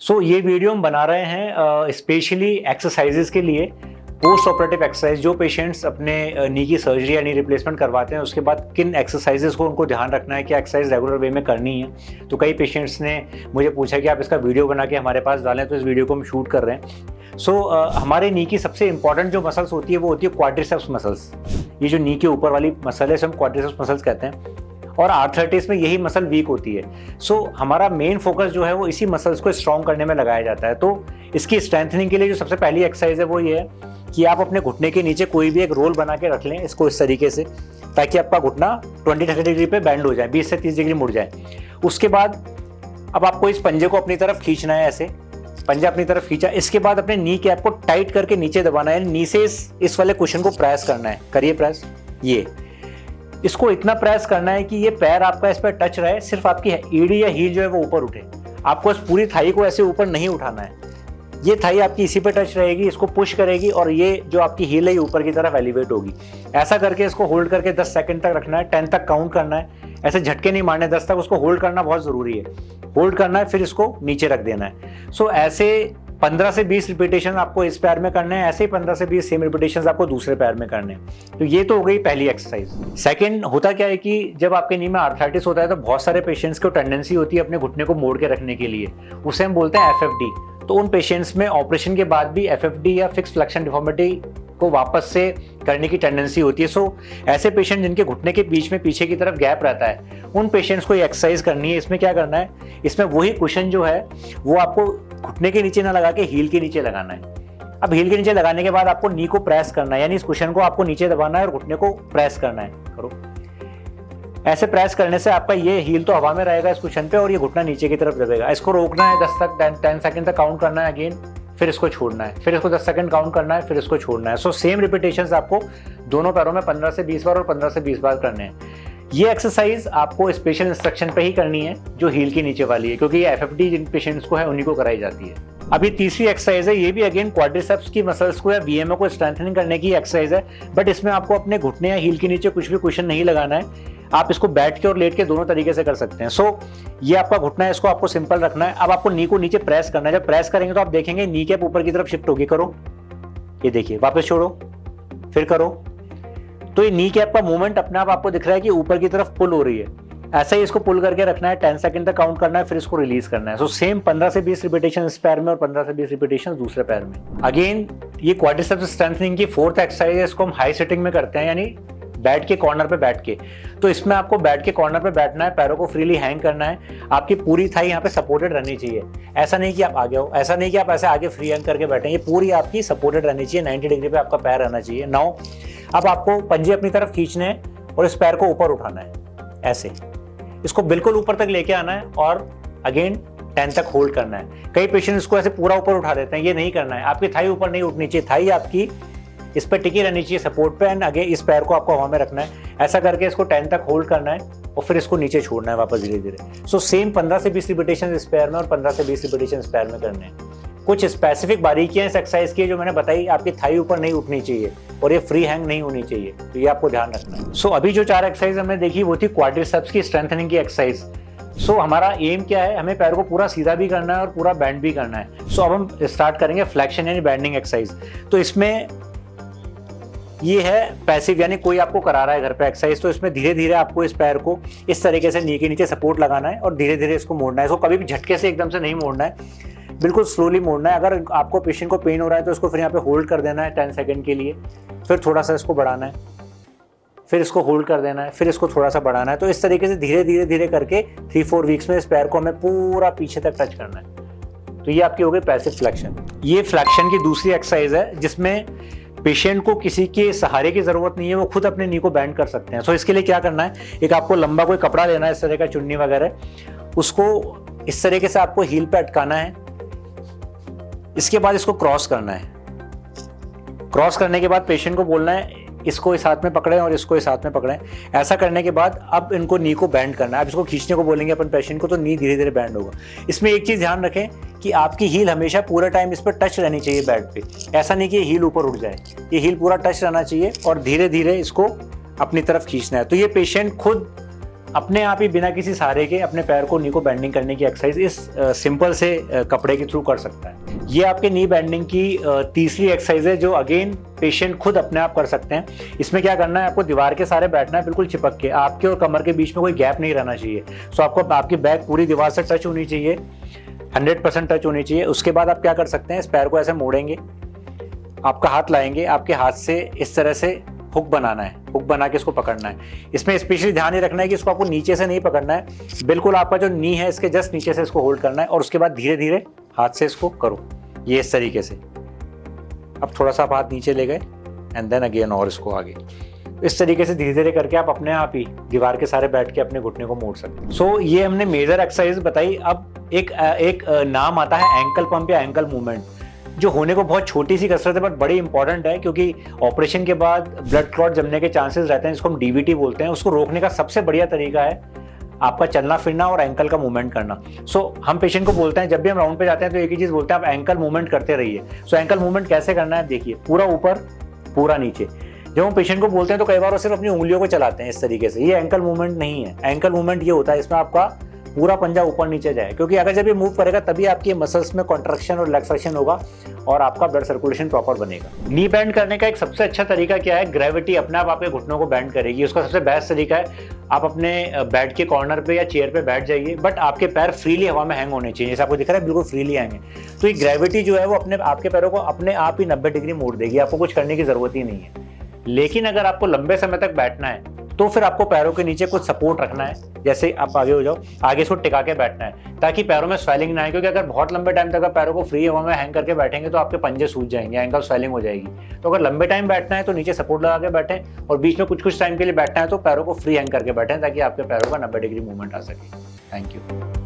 ये वीडियो हम बना रहे हैं स्पेशली एक्सरसाइजेस के लिए। पोस्ट ऑपरेटिव एक्सरसाइज, जो पेशेंट्स अपने नी की सर्जरी या नी रिप्लेसमेंट करवाते हैं उसके बाद किन एक्सरसाइजेस को उनको ध्यान रखना है, क्या एक्सरसाइज रेगुलर वे में करनी है। तो कई पेशेंट्स ने मुझे पूछा कि आप इसका वीडियो बना के हमारे पास डालें, तो इस वीडियो को हम शूट कर रहे हैं। हमारे नी की सबसे इंपॉर्टेंट जो मसल्स होती है वो होती है क्वाड्रिसेप्स मसल्स। ये जो नी के ऊपर वाली मसल है इसे हम क्वाड्रिसेप्स मसल्स कहते हैं, और आर्थराइटिस में यही मसल वीक होती है। हमारा मेन फोकस जो है वो इसी मसल्स को स्ट्रॉन्ग करने में लगाया जाता है। तो इसकी स्ट्रेंथनिंग के लिए जो सबसे पहली एक्सरसाइज है वो ये है कि आप अपने घुटने के नीचे कोई भी एक रोल बना के रख लें इसको इस तरीके से, ताकि आपका घुटना 20-30 डिग्री पे बैंड हो जाए, 20 से 30 डिग्री मुड़ जाए। उसके बाद अब आपको इस पंजे को अपनी तरफ खींचना है, ऐसे पंजा अपनी तरफ खींचा। इसके बाद अपने नी कैप को टाइट करके नीचे दबाना है, नी से इस वाले कुशन को प्रेस करना है। करिए प्रेस, ये इसको इतना प्रेस करना है कि ये पैर आपका इस पर टच रहे, सिर्फ आपकी एड़ी या हील जो है वो ऊपर उठे। आपको इस पूरी थाई को ऐसे ऊपर नहीं उठाना है, ये थाई आपकी इसी पे टच रहेगी, इसको पुश करेगी और ये जो आपकी हील है ऊपर की तरफ एलिवेट होगी। ऐसा करके इसको होल्ड करके 10 सेकंड तक रखना है, 10 तक काउंट करना है। ऐसे झटके नहीं मारने, 10 तक उसको होल्ड करना बहुत जरूरी है। होल्ड करना है, फिर इसको नीचे रख देना है। ऐसे 15 से 20 रिपीटेशन आपको इस पैर में करने हैं, ऐसे ही 15 से 20 सेम रिपीटेशन आपको दूसरे पैर में करने हैं। तो ये तो हो गई पहली एक्सरसाइज। सेकंड होता क्या है कि जब आपके नी में आर्थराइटिस होता है तो बहुत सारे पेशेंट्स को टेंडेंसी होती है अपने घुटने को मोड़ के रखने के लिए, उसे हम बोलते हैं एफएफडी। तो उन पेशेंट्स में ऑपरेशन के बाद भी एफएफडी या फिक्स फ्लेक्शन डिफॉर्मिटी को वापस से करने की टेंडेंसी होती है। ऐसे पेशेंट जिनके घुटने के बीच में पीछे की तरफ गैप रहता है, उन पेशेंट्स को ये एक्सरसाइज करनी है। इसमें क्या करना है, इसमें वही कुशन जो है वो आपको घुटने के नीचे ना लगा के हील के नीचे लगाना है। अब हील के नीचे लगाने के बाद आपको नी को प्रेस करना है, यानी इस कुशन को आपको नीचे दबाना है और घुटने को प्रेस करना है। करो, ऐसे प्रेस करने से आपका ये हील तो हवा में रहेगा इस कुशन पे और ये घुटना नीचे की तरफ दबेगा। इसको रोकना है, 10 सेकंड तक काउंट करना है अगेन, फिर इसको छोड़ना है, फिर इसको 10 सेकंड काउंट करना है, फिर इसको छोड़ना है। सेम रिपीटेशंस आपको दोनों पैरों में 15 से 20 बार और 15 से 20 बार करने हैं। ये एक्सरसाइज आपको स्पेशल इंस्ट्रक्शन पे ही करनी है जो हील के नीचे वाली है, क्योंकि ये एफएफडी जिन पेशेंट्स को है उन्हीं को कराई जाती है। अभी तीसरी एक्सरसाइज है, ये भी अगेन क्वाड्रिसेप्स की मसल्स को या वीएमओ को स्ट्रेंथनिंग करने की एक्सरसाइज है, बट इसमें आपको अपने घुटने या हील के नीचे कुछ भी कुशन नहीं लगाना है। आप इसको बैठ के और लेट के दोनों तरीके से कर सकते हैं। ये आपका घुटना है, इसको आपको सिंपल रखना है। अब आपको नी को नीचे प्रेस करना है। जब प्रेस करेंगे तो आप देखेंगे नी कैप ऊपर की तरफ शिफ्ट होगी। करो, ये देखिए, वापस छोड़ो, फिर करो। तो ये नी कैप का मूवमेंट अपने आप आपको दिख रहा है कि ऊपर की तरफ पुल हो रही है। ऐसा ही इसको पुल करके रखना है, 10 सेकंड तक काउंट करना है, फिर इसको रिलीज करना है। सेम 15 से 20 रिपीटेशन इस पैर में और 15 से 20 रिपीटेशन दूसरे पैर में। अगेन ये क्वाड्रिसेप्स स्ट्रेंथनिंग की फोर्थ एक्सरसाइज है, इसको हम हाई सिटिंग में करते हैं, यानी बैठ के कॉर्नर पे बैठ के। तो इसमें आपको बैठ के कॉर्नर पे बैठना है, पैरों को फ्रीली हैंग करना है। आपकी पूरी थाई यहाँ पे सपोर्टेड रहनी चाहिए। ऐसा नहीं कि आप आगे हो, ऐसा नहीं कि आप ऐसे आगे फ्री हैंग करके बैठे, ये पूरी आपकी सपोर्टेड रहनी चाहिए। 90 डिग्री पे आपका पैर रहना चाहिए। नाउ अब आपको पंजे अपनी तरफ खींचने हैं और इस पैर को ऊपर उठाना है, ऐसे इसको बिल्कुल ऊपर तक लेके आना है और अगेन 10 तक होल्ड करना है। कई पेशेंट इसको ऐसे पूरा ऊपर उठा देते हैं, ये नहीं करना है। आपकी थाई ऊपर नहीं उठनी चाहिए, थाई आपकी इस पर टिकी रहनी चाहिए सपोर्ट पे, एंड आगे इस पैर को आपको हवा में रखना है। ऐसा करके इसको 10 तक होल्ड करना है और फिर इसको नीचे छोड़ना है वापस धीरे धीरे। सेम 15 से 20 रिपीटेशन इस पैर में और 15 से 20 रिपीटेशन इस पैर में करने हैं। कुछ स्पेसिफिक बारीकियां इस एक्सरसाइज की जो मैंने बताई, आपकी थाई ऊपर नहीं उठनी चाहिए और ये फ्री हैंग नहीं होनी चाहिए, तो ये आपको ध्यान रखना है। अभी जो 4 एक्सरसाइज हमने देखी वो थी क्वाड्रिसेप्स की स्ट्रेंथनिंग की एक्सरसाइज। हमारा एम क्या है, हमें पैर को पूरा सीधा भी करना है और पूरा बैंड भी करना है। अब हम स्टार्ट करेंगे फ्लेक्शन यानी बैंडिंग एक्सरसाइज। तो इसमें ये है पैसिव, यानी कोई आपको करा रहा है घर पे एक्सरसाइज। तो इसमें धीरे धीरे आपको इस पैर को इस तरीके से नी के नीचे सपोर्ट लगाना है और धीरे धीरे इसको मोड़ना है। इसको कभी भी झटके से एकदम से नहीं मोड़ना है, बिल्कुल स्लोली मोड़ना है। अगर आपको पेशेंट को पेन हो रहा है तो इसको फिर यहाँ पे होल्ड कर देना है 10 सेकंड के लिए, फिर थोड़ा सा इसको बढ़ाना है, फिर इसको होल्ड कर देना है, फिर इसको थोड़ा सा बढ़ाना है। तो इस तरीके से धीरे धीरे धीरे करके 3-4 वीक्स में इस पैर को हमें पूरा पीछे तक टच करना है। तो ये आपकी हो गई पैसिव फ्लेक्शन। ये फ्लेक्शन की दूसरी एक्सरसाइज है जिसमें पेशेंट को किसी के सहारे की जरूरत नहीं है, वो खुद अपने नी को बैंड कर सकते हैं। इसके लिए क्या करना है, एक आपको लंबा कोई कपड़ा लेना है, इस तरह का चुन्नी वगैरह, उसको इस तरीके से आपको हील पे अटकाना है। इसके बाद इसको क्रॉस करना है। क्रॉस करने के बाद पेशेंट को बोलना है इसको इस हाथ में पकड़ें और इसको इस हाथ में पकड़ें। ऐसा करने के बाद अब इनको नी को बैंड करना है। अब इसको खींचने को बोलेंगे अपन पेशेंट को, तो नी धीरे धीरे बैंड होगा। इसमें एक चीज़ ध्यान रखें कि आपकी हील हमेशा पूरा टाइम इस पर टच रहनी चाहिए बेड पे। ऐसा नहीं कि हील ऊपर उठ जाए, ये हील पूरा टच रहना चाहिए और धीरे धीरे इसको अपनी तरफ खींचना है। तो ये पेशेंट खुद अपने आप ही बिना किसी सहारे के अपने पैर को नी को बेंडिंग करने की एक्सरसाइज इस सिंपल से कपड़े के थ्रू कर सकता है। ये आपके नी बेंडिंग की तीसरी एक्सरसाइज है जो अगेन पेशेंट खुद अपने आप कर सकते हैं। इसमें क्या करना है, आपको दीवार के सारे बैठना है बिल्कुल चिपक के, आपके और कमर के बीच में कोई गैप नहीं रहना चाहिए। सो आपको आपकी बैक पूरी दीवार से टच होनी चाहिए, 100% टच होनी चाहिए। उसके बाद आप क्या कर सकते हैं, इस पैर को ऐसे मोड़ेंगे, आपका हाथ लाएंगे, आपके हाथ से इस तरह से हुक बनाना है, हुक बना के इसको पकड़ना है। इसमें स्पेशली ध्यान ये रखना है कि इसको आपको नीचे से नहीं पकड़ना है, बिल्कुल आपका जो नी है इसके जस्ट नीचे से इसको होल्ड करना है और उसके बाद धीरे धीरे हाथ से इसको करो, ये इस तरीके से। अब थोड़ा सा आप हाथ नीचे ले गए एंड देन अगेन और इसको आगे, इस तरीके से धीरे धीरे करके आप अपने आप ही दीवार के सारे बैठ के अपने घुटने को मोड़ सकते हैं। सो ये हमने मेजर एक्सरसाइज बताई। अब एक नाम आता है एंकल पंप या एंकल मूवमेंट, जो होने को बहुत छोटी सी कसरत है बट बड़ी इंपॉर्टेंट है, क्योंकि ऑपरेशन के बाद ब्लड क्लॉट जमने के चांसेस रहते हैं, जिसको हम डीवीटी बोलते हैं। उसको रोकने का सबसे बढ़िया तरीका है आपका चलना फिरना और एंकल का मूवमेंट करना। सो हम पेशेंट को बोलते हैं जब भी हम राउंड पे जाते हैं तो एक ही चीज बोलते हैं, आप एंकल मूवमेंट करते रहिए। सो एंकल मूवमेंट कैसे करना है, देखिए, पूरा ऊपर पूरा नीचे। जब हम पेशेंट को बोलते हैं तो कई बार वो सिर्फ अपनी उंगलियों को चलाते हैं इस तरीके से, ये एंकल मूवमेंट नहीं है। एंकल मूवमेंट ये होता है इसमें आपका पूरा पंजा ऊपर नीचे जाए, क्योंकि अगर जब ये मूव करेगा तभी आपकी मसल्स में कॉन्ट्रैक्शन और रिलैक्सेशन होगा और आपका ब्लड सर्कुलेशन प्रॉपर बनेगा। नी बेंड करने का एक सबसे अच्छा तरीका क्या है, ग्रेविटी अपने आप आपके घुटनों को बेंड करेगी। उसका सबसे बेस्ट तरीका है आप अपने बेड के कॉर्नर पे या चेयर पे बैठ जाइए, बट आपके पैर फ्रीली हवा में हैंग होने चाहिए, जैसे आपको दिख रहा है बिल्कुल फ्रीली हैंग है। तो ये ग्रेविटी जो है वो अपने आपके पैरों को अपने आप ही 90 डिग्री मोड़ देगी, आपको कुछ करने की जरूरत ही नहीं है। लेकिन अगर आपको लंबे समय तक बैठना है तो फिर आपको पैरों के नीचे कुछ सपोर्ट रखना है, जैसे आप आगे हो जाओ, आगे इसको टिका के बैठना है ताकि पैरों में स्वेलिंग ना आए, क्योंकि अगर बहुत लंबे टाइम तक आप पैरों को फ्री हवा में हैंग करके बैठेंगे तो आपके पंजे सूज जाएंगे, एंकल स्वेलिंग हो जाएगी। तो अगर लंबे टाइम बैठना है तो नीचे सपोर्ट लगा के बैठें और बीच में कुछ कुछ टाइम के लिए बैठना है तो पैरों को फ्री हैंग करके बैठें ताकि आपके पैरों का 90 डिग्री मूवमेंट आ सके। Thank you.